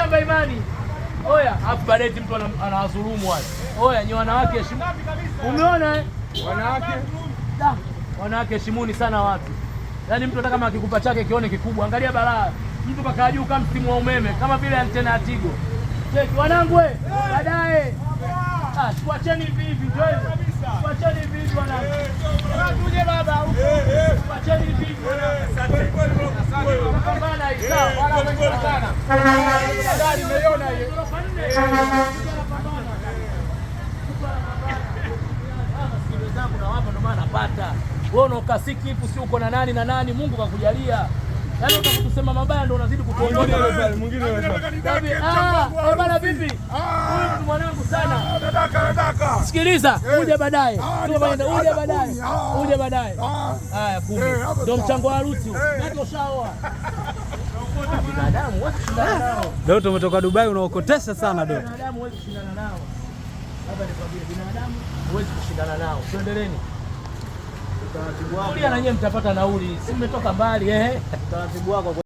shamba imani. Oya, afu baadaye mtu anawadhulumu wale. Oya, ni wanawake heshima. Umeona eh? Wanawake heshimuni sana watu. Yaani mtu hata kama akikupa chake kione kikubwa, angalia balaa. Mtu kakaa juu kama msimu wa umeme, kama vile antena ya Tigo. Cheki wanangu we, baadaye. Tuacheni hivi, njoo. Tuacheni hivi wanangu. Tuje baba. Tuacheni hivi. Asante. Pambana hii sawa, wala wengi sana. Gari umeiona hiyo. Na wapo ndo maana napata. Wewe unakasiki hivi si uko na nani Mungu kakujalia. Yaani utakusema mabaya ndo unazidi kutuongoza pale mwingine wewe. Bana vipi? Huyu mwanangu sana. Nataka. Sikiliza, uje baadaye. Uje baadaye. Haya kumbe. Ndio mchango wa harusi. Ndio ushaoa. Binadamu wewe kushindana nao. Leo tumetoka Dubai unaokotesha sana Doto. Binadamu wewe kushindana nao. Hapa nikwambie binadamu huwezi kushindana nao. Tuendeleni. Utaratibu wako. Na nyinyi mtapata nauli. Si mmetoka mbali Utaratibu wako